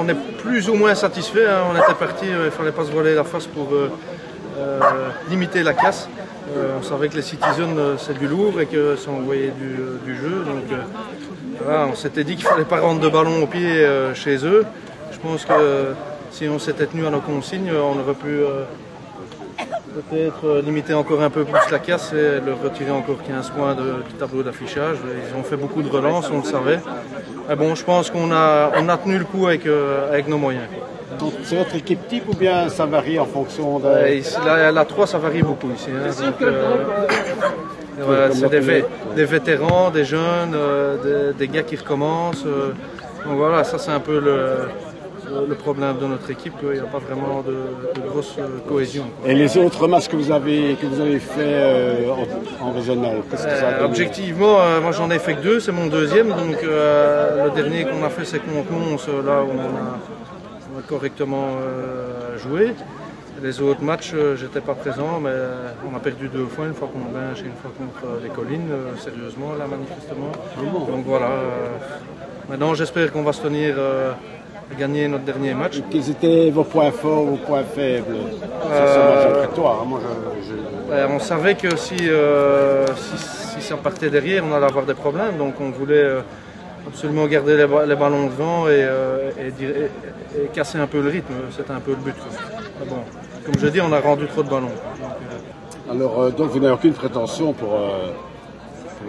on est plus ou moins satisfait. Hein. On était parti, il ne fallait pas se voiler la face pour limiter la casse. On savait que les Citizens c'est du lourd et que ça envoyait du jeu. Donc voilà, on s'était dit qu'il ne fallait pas rendre de ballon au pied chez eux. Je pense que si on s'était tenu à nos consignes, on aurait pu peut-être limiter encore un peu plus la casse et leur retirer encore 15 points du tableau d'affichage. Ils ont fait beaucoup de relances, on le savait. Mais bon, je pense qu'on a tenu le coup avec nos moyens. Donc c'est votre équipe type ou bien ça varie en fonction de... Ici, la 3, ça varie beaucoup ici. Hein. Donc, c'est des vétérans, des jeunes, des gars qui recommencent. Donc voilà, ça c'est un peu le problème de notre équipe, il n'y a pas vraiment de grosse cohésion. Et les autres matchs que vous avez fait en régional, qu'est-ce que ça a donné? Objectivement, moi j'en ai fait que 2, c'est mon deuxième, donc le dernier qu'on a fait c'est contre Mons, là où on a correctement joué. Les autres matchs, j'étais pas présent, mais on a perdu 2 fois, une fois contre Binche et une fois contre les Collines, sérieusement là manifestement. Donc voilà, maintenant j'espère qu'on va se tenir gagner notre dernier match. Et quels étaient vos points forts, vos points faibles sur ce match après toi? Moi, on savait que si ça partait derrière, on allait avoir des problèmes, donc on voulait absolument garder les ballons devant et casser un peu le rythme, c'était un peu le but. Mais bon, comme je dis, on a rendu trop de ballons. Alors, donc vous n'avez aucune prétention pour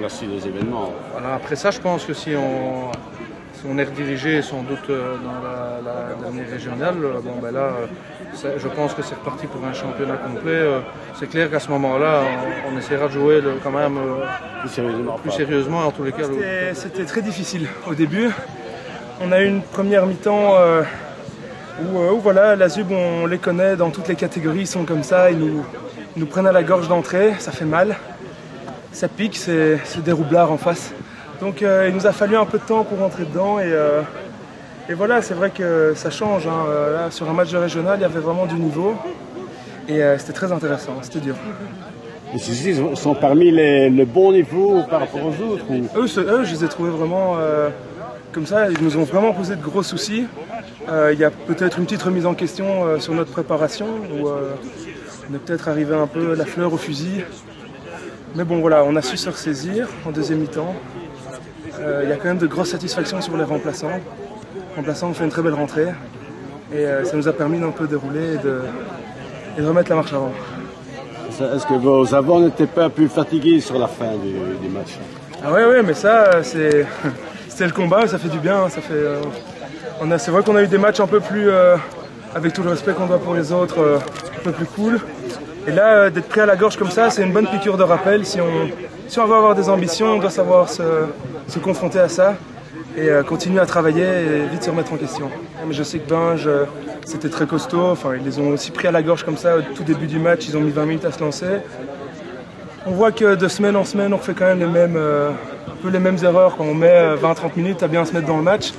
la suite des événements? Voilà, après ça, je pense que si on est redirigé sans doute dans la dernière régionale, bon ben là, je pense que c'est reparti pour un championnat complet. C'est clair qu'à ce moment-là, on essaiera de jouer quand même plus sérieusement en tous les cas. C'était très difficile au début. On a eu une première mi-temps où voilà, la ZUB, on les connaît dans toutes les catégories, ils sont comme ça, ils nous prennent à la gorge d'entrée, ça fait mal. Ça pique, c'est des roublards en face. Donc il nous a fallu un peu de temps pour rentrer dedans et voilà, c'est vrai que ça change. Hein. Là, sur un match de régional, il y avait vraiment du niveau et c'était très intéressant, c'était dur. Et ceux-ci sont parmi le bon niveau par rapport aux autres ou... Eux, je les ai trouvés vraiment comme ça, ils nous ont vraiment posé de gros soucis. Il y a peut-être une petite remise en question sur notre préparation où on est peut-être arrivé un peu la fleur au fusil. Mais bon voilà, on a su se ressaisir en deuxième mi-temps. Il y a quand même de grosses satisfactions sur les remplaçants. Les remplaçants ont fait une très belle rentrée et ça nous a permis d'un peu dérouler et de remettre la marche avant. Est-ce que vos avants n'étaient pas un peu fatigués sur la fin du match? Ah ouais, mais ça, c'était le combat, ça fait du bien. C'est vrai qu'on a eu des matchs un peu plus, avec tout le respect qu'on doit pour les autres, un peu plus cool. Et là, d'être pris à la gorge comme ça, c'est une bonne piqûre de rappel. Si on veut avoir des ambitions, on doit savoir se confronter à ça et continuer à travailler et vite se remettre en question. Mais je sais que Binge, c'était très costaud. Enfin, ils les ont aussi pris à la gorge comme ça au tout début du match. Ils ont mis 20 minutes à se lancer. On voit que de semaine en semaine, on fait quand même un peu les mêmes erreurs quand on met 20-30 minutes à bien se mettre dans le match.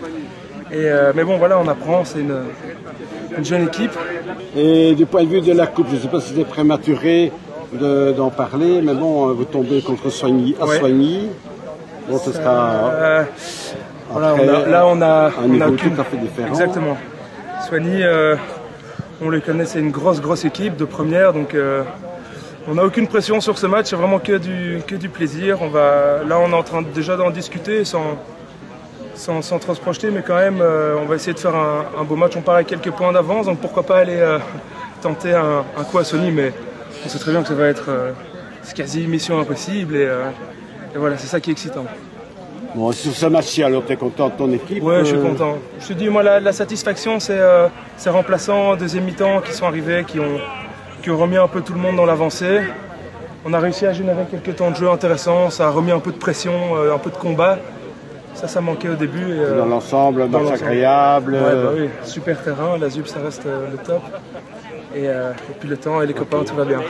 Mais bon, voilà, on apprend. C'est une jeune équipe. Et du point de vue de la coupe, je ne sais pas si c'était prématuré d'en parler, mais bon, vous tombez contre Soigny à Soigny. Bon, ce sera voilà, on a tout à fait différent. Exactement. Soigny, on les connaît, c'est une grosse équipe de première, donc on n'a aucune pression sur ce match, c'est vraiment que du plaisir. Là, on est en train déjà d'en discuter sans trop se projeter, mais quand même, on va essayer de faire un beau match. On part avec quelques points d'avance, donc pourquoi pas aller tenter un coup à Soigny, mais on sait très bien que ça va être c'est quasi mission impossible, et voilà, c'est ça qui est excitant. Bon, sur ce match-ci, alors, tu es content de ton équipe? Ouais, je suis content. Je te dis, moi, la satisfaction, c'est ces remplaçants, deuxième mi-temps, qui sont arrivés, qui ont remis un peu tout le monde dans l'avancée. On a réussi à générer quelques temps de jeu intéressants, ça a remis un peu de pression, un peu de combat. Ça manquait au début. Et, dans l'ensemble, un match agréable. Oui, super terrain, la ZUB, ça reste le top. Et puis le temps et les copains, tout va bien.